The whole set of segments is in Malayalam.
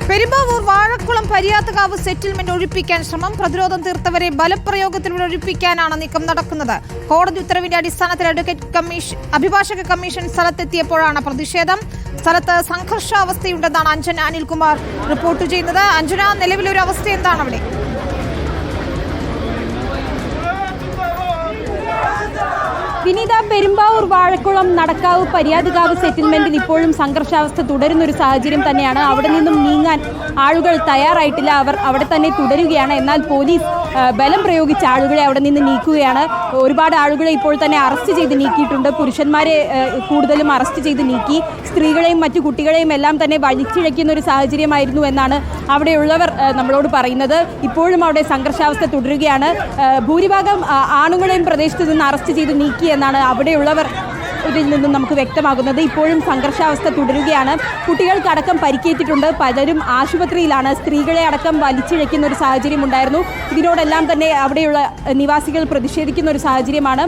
പെരുമ്പാവൂർ വാഴക്കുളം പരിയാത്തുകാവ് സെറ്റിൽമെന്റ് ഒഴിപ്പിക്കാൻ ശ്രമം. പ്രതിരോധം തീർത്തവരെ ബലപ്രയോഗത്തിലൂടെ ഒഴിപ്പിക്കാനാണ് നീക്കം നടക്കുന്നത്. കോടതി ഉത്തരവിന്റെ അടിസ്ഥാനത്തിൽ അഭിഭാഷക കമ്മീഷൻ സ്ഥലത്തെത്തിയപ്പോഴാണ് പ്രതിഷേധം. സ്ഥലത്ത് സംഘർഷാവസ്ഥയുണ്ടെന്നാണ് അഞ്ജന അനിൽകുമാർ റിപ്പോർട്ട് ചെയ്യുന്നത്. അഞ്ജന, നിലവിലൊരു അവസ്ഥ എന്താണ് അവിടെ? വിനീത, പെരുമ്പാവൂർ വാഴക്കുളം നടക്കാവ് പരിയാത്തുകാവ് സെറ്റിൽമെന്റിൽ ഇപ്പോഴും സംഘർഷാവസ്ഥ തുടരുന്ന ഒരു സാഹചര്യം തന്നെയാണ്. അവിടെ നിന്നും നീങ്ങാൻ ആളുകൾ തയ്യാറായിട്ടില്ല. അവർ അവിടെ തന്നെ തുടരുകയാണ്. എന്നാൽ പോലീസ് ബലം പ്രയോഗിച്ച ആളുകളെ അവിടെ നിന്ന് നീക്കുകയാണ്. ഒരുപാട് ആളുകളെ ഇപ്പോൾ തന്നെ അറസ്റ്റ് ചെയ്ത് നീക്കിയിട്ടുണ്ട്. പുരുഷന്മാരെ കൂടുതലും അറസ്റ്റ് ചെയ്ത് നീക്കി. സ്ത്രീകളെയും മറ്റു കുട്ടികളെയും എല്ലാം തന്നെ വലിച്ചിഴയ്ക്കുന്ന ഒരു സാഹചര്യമായിരുന്നു എന്നാണ് അവിടെയുള്ളവർ നമ്മളോട് പറയുന്നത്. ഇപ്പോഴും അവിടെ സംഘർഷാവസ്ഥ തുടരുകയാണ്. ഭൂരിഭാഗം ആണുങ്ങളെയും പ്രദേശത്ത് നിന്ന് അറസ്റ്റ് ചെയ്ത് നീക്കി എന്നാണ് അവിടെയുള്ളവർ ഇതിൽ നിന്നും നമുക്ക് വ്യക്തമാകുന്നത്. ഇപ്പോഴും സംഘർഷാവസ്ഥ തുടരുകയാണ്. കുട്ടികൾക്കടക്കം പരിക്കേറ്റിട്ടുണ്ട്. പലരും ആശുപത്രിയിലാണ്. സ്ത്രീകളെ അടക്കം വലിച്ചിഴയ്ക്കുന്ന ഒരു സാഹചര്യം ഉണ്ടായിരുന്നു. ഇതിനോടെല്ലാം തന്നെ അവിടെയുള്ള നിവാസികൾ പ്രതിഷേധിക്കുന്ന ഒരു സാഹചര്യമാണ്.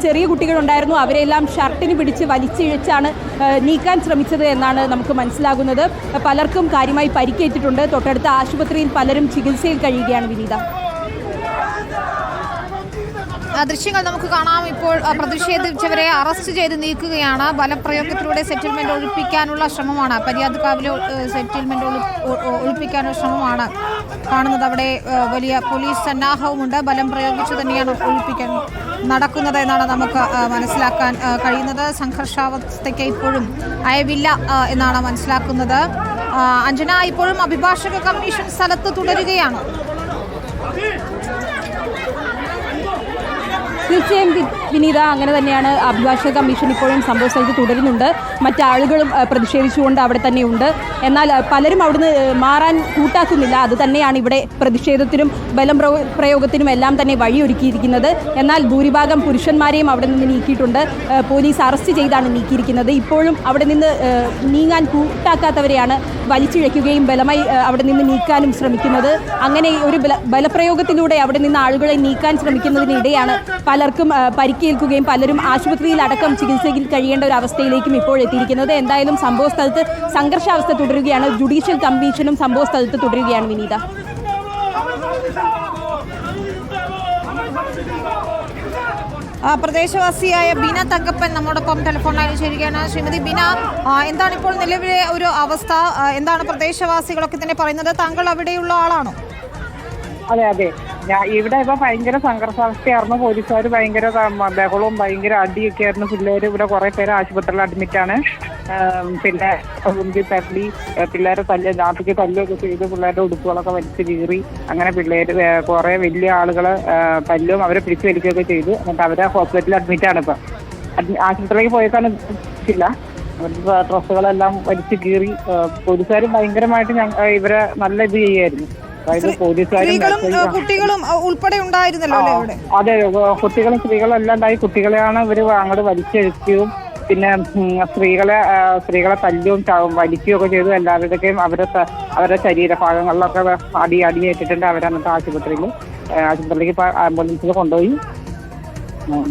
ചെറിയ കുട്ടികളുണ്ടായിരുന്നു. അവരെല്ലാം ഷർട്ടിന് പിടിച്ച് വലിച്ചിഴച്ചാണ് നീക്കാൻ ശ്രമിച്ചത് എന്നാണ് നമുക്ക് മനസ്സിലാകുന്നത്. പലർക്കും കാര്യമായി പരിക്കേറ്റിട്ടുണ്ട്. തൊട്ടടുത്ത ആശുപത്രിയിൽ പലരും ചികിത്സയിൽ കഴിയുകയാണ്. വിനീത, ദൃശ്യങ്ങൾ നമുക്ക് കാണാം. ഇപ്പോൾ പ്രതിഷേധിച്ചവരെ അറസ്റ്റ് ചെയ്ത് നീക്കുകയാണ്. ബലപ്രയോഗത്തിലൂടെ സെറ്റിൽമെന്റ് ഒഴിപ്പിക്കാനുള്ള ശ്രമമാണ്. പരിയാത്തുകാവിലെ സെറ്റിൽമെന്റ് ഒഴിപ്പിക്കാനുള്ള ശ്രമമാണ് കാണുന്നത്. അവിടെ വലിയ പോലീസ് സന്നാഹവുമുണ്ട്. ബലം പ്രയോഗിച്ചു തന്നെയാണ് ഒഴിപ്പിക്കാൻ നടക്കുന്നത് എന്നാണ് നമുക്ക് മനസ്സിലാക്കാൻ കഴിയുന്നത്. സംഘർഷാവസ്ഥയ്ക്ക് ഇപ്പോഴും അയവില്ല എന്നാണ് മനസ്സിലാക്കുന്നത്. അഞ്ജന, ഇപ്പോഴും അഭിഭാഷക കമ്മീഷൻ സ്ഥലത്ത് തുടരുകയാണ്. തീർച്ചയായും വിനീത, അങ്ങനെ തന്നെയാണ്. അഭിഭാഷക കമ്മീഷൻ ഇപ്പോഴും സംഭവ സ്ഥലത്ത് തുടരുന്നുണ്ട്. മറ്റാളുകളും പ്രതിഷേധിച്ചുകൊണ്ട് അവിടെ തന്നെയുണ്ട്. എന്നാൽ പലരും അവിടുന്ന് മാറാൻ കൂട്ടാക്കുന്നില്ല. അത് തന്നെയാണ് ഇവിടെ പ്രതിഷേധത്തിനും ബലം പ്രയോഗത്തിനും എല്ലാം തന്നെ വഴിയൊരുക്കിയിരിക്കുന്നത്. എന്നാൽ ഭൂരിഭാഗം പുരുഷന്മാരെയും അവിടെ നിന്ന് നീക്കിയിട്ടുണ്ട്. പോലീസ് അറസ്റ്റ് ചെയ്താണ് നീക്കിയിരിക്കുന്നത്. ഇപ്പോഴും അവിടെ നിന്ന് നീങ്ങാൻ കൂട്ടാക്കാത്തവരെയാണ് വലിച്ചിഴയ്ക്കുകയും ബലമായി അവിടെ നിന്ന് നീക്കാനും ശ്രമിക്കുന്നത്. അങ്ങനെ ഒരു ബലപ്രയോഗത്തിലൂടെ അവിടെ നിന്ന് ആളുകളെ നീക്കാൻ ശ്രമിക്കുന്നതിനിടെയാണ് പലർക്കും പരിക്കേൽക്കുകയും പലരും ആശുപത്രിയിൽ അടക്കം ചികിത്സയിൽ കഴിയേണ്ട ഒരു അവസ്ഥയിലേക്കും ഇപ്പോൾ എത്തിയിരിക്കുന്നത്. എന്തായാലും സംഭവ സ്ഥലത്ത് സംഘർഷാവസ്ഥ തുടരുകയാണ്. ജുഡീഷ്യൽ കമ്മീഷനും സംഭവ സ്ഥലത്ത് തുടരുകയാണ്. വിനീത, പ്രദേശവാസിയായ ബീന തങ്കപ്പൻ നമ്മോടൊപ്പം ടെലിഫോൺ ലൈനിൽ ചേരുകയാണ്. ശ്രീമതി ബീന, എന്താണ് ഇപ്പോൾ നിലവിലെ ഒരു അവസ്ഥ? എന്താണ് പ്രദേശവാസികളൊക്കെ തന്നെ പറയുന്നത്? താങ്കൾ അവിടെയുള്ള ആളാണോ? അതെ അതെ, ഇവിടെ ഇപ്പൊ ഭയങ്കര സംഘർഷാവസ്ഥയായിരുന്നു. പോലീസുകാർ ഭയങ്കര ബഹളവും ഭയങ്കര അടിയൊക്കെ ആയിരുന്നു. പിള്ളേർ ഇവിടെ കുറെ പേര് ആശുപത്രിയിൽ അഡ്മിറ്റാണ്. പിന്നെ തല്ലി പിള്ളേരെ രാത്രിക്ക് തല്ലുമൊക്കെ ചെയ്ത് പിള്ളേരുടെ ഉടുപ്പുകളൊക്കെ വലിച്ചു കീറി. അങ്ങനെ പിള്ളേർ കുറെ വലിയ ആളുകളെ തല്ലും അവരെ പിടിച്ചു വലിക്കുകയൊക്കെ ചെയ്തു. എന്നിട്ട് അവരെ ഹോസ്പിറ്റലിൽ അഡ്മിറ്റാണ്. ഇപ്പൊ ആശുപത്രിയിലേക്ക് പോയേക്കാണ് ഇല്ല. അവരുടെ ഡ്രസ്സുകളെല്ലാം വലിച്ചു കീറി. പോലീസുകാർ ഭയങ്കരമായിട്ട് ഇവരെ നല്ല ഇത് ചെയ്യായിരുന്നു. കുട്ടികളും ഉൾപ്പെടെ ഉണ്ടായിരുന്നല്ലോ. അതെ, കുട്ടികളും സ്ത്രീകളും എല്ലാം ഉണ്ടായി. കുട്ടികളെയാണ് ഇവര് അങ്ങോട്ട് വലിച്ചെഴുക്കുകയും പിന്നെ സ്ത്രീകളെ തല്ലുകയും വലിക്കുകയും ഒക്കെ ചെയ്തു. എല്ലാവരുടെയും അവരുടെ ശരീരഭാഗങ്ങളിലൊക്കെ അടിയേറ്റിട്ടുണ്ട്. അവരന്നത്തെ ആശുപത്രിയിലേക്ക് ആംബുലൻസിൽ കൊണ്ടുപോയി.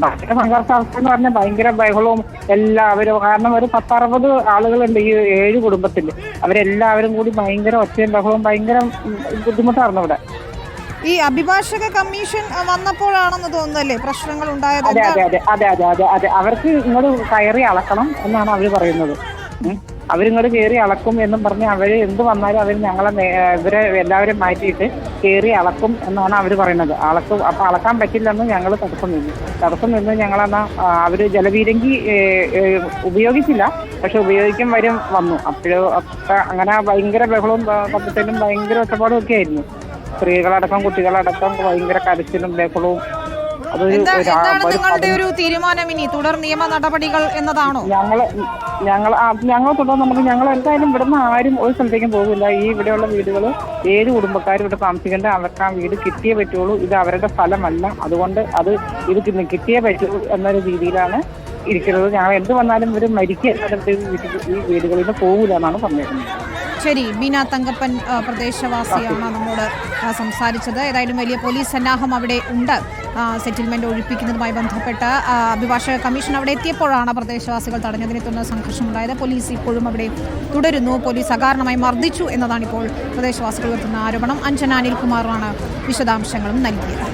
ഭയങ്കര സംഘർഷാവസ്ഥ എന്ന് പറഞ്ഞാൽ ഭയങ്കര ബഹളവും എല്ലാവരും. കാരണം ഒരു 10-60 ആളുകളുണ്ട് ഈ 7 കുടുംബത്തിൽ. അവരെല്ലാവരും കൂടി ഭയങ്കര ഒച്ചയും ബഹളവും ഭയങ്കര ബുദ്ധിമുട്ടായിരുന്നു ഇവിടെ. ഈ അഭിഭാഷക കമ്മീഷൻ വന്നപ്പോഴാണെന്ന് തോന്നുന്നല്ലേ പ്രശ്നങ്ങൾ ഉണ്ടായത്? അതെ അതെ അതെ അതെ അതെ അതെ അതെ അവർക്ക് ഇങ്ങോട്ട് കയറി അളക്കണം എന്നാണ് അവർ പറയുന്നത്. അവരിങ്ങോട്ട് കയറി അളക്കും എന്നും പറഞ്ഞ് അവർ എന്ത് വന്നാലും അവർ ഇവരെ എല്ലാവരും മാറ്റിയിട്ട് കയറി അളക്കും എന്നാണ് അവർ പറയുന്നത്. അപ്പം അളക്കാൻ പറ്റില്ലെന്ന് ഞങ്ങൾ തടസ്സം നിന്ന് ഞങ്ങളെന്നാ അവർ ജലപീരങ്കി ഉപയോഗിച്ചില്ല. പക്ഷെ ഉപയോഗിക്കാൻ വന്നു. അങ്ങനെ ഭയങ്കര ബഹളവും തപ്പത്തിലും ഭയങ്കര ഒറ്റപ്പാടും ഒക്കെ ആയിരുന്നു. സ്ത്രീകളടക്കം കുട്ടികളടക്കം ഭയങ്കര കരച്ചിലും ബഹളവും. നിങ്ങളുടെ ഒരു തീരുമാനം ഇനി തുടർ നിയമ നടപടികൾ എന്നതാണോ? ഞങ്ങൾ തുടർന്ന് ഞങ്ങൾ എന്തായാലും ഇവിടുന്ന് ആരും ഒരു സ്ഥലത്തേക്കും പോകില്ല. ഈ ഇവിടെയുള്ള വീടുകൾ 7 കുടുംബക്കാർ ഇവിടെ താമസിക്കേണ്ട. അവർക്ക് ആ വീട് കിട്ടിയേ പറ്റുള്ളൂ. ഇത് അവരുടെ സ്ഥലമല്ല. അതുകൊണ്ട് ഇത് കിട്ടിയേ പറ്റുള്ളൂ എന്നൊരു രീതിയിലാണ് ഇരിക്കുന്നത്. ഞങ്ങൾ എന്ത് വന്നാലും ഇവർ മരിക്കുക ഈ വീടുകളിൽ നിന്ന് പോകില്ല എന്നാണ് പറഞ്ഞിരുന്നത്. ശരി, ബീന തങ്കപ്പൻ പ്രദേശവാസിയാണ് നമ്മോട് സംസാരിച്ചത്. ഏതായാലും വലിയ പോലീസ് സന്നാഹം അവിടെ ഉണ്ട്. സെറ്റിൽമെന്റ് ഒഴിപ്പിക്കുന്നതുമായി ബന്ധപ്പെട്ട് അഭിഭാഷക കമ്മീഷൻ അവിടെ എത്തിയപ്പോഴാണ് പ്രദേശവാസികൾ തടഞ്ഞതിനെ തുടർന്ന് സംഘർഷമുണ്ടായത്. പോലീസ് ഇപ്പോഴും അവിടെ തുടരുന്നു. പോലീസ് അകാരണമായി മർദ്ദിച്ചു എന്നതാണ് ഇപ്പോൾ പ്രദേശവാസികൾ ഉയർത്തുന്ന ആരോപണം. അഞ്ജന അനിൽകുമാറാണ് വിശദാംശങ്ങളും നൽകിയത്.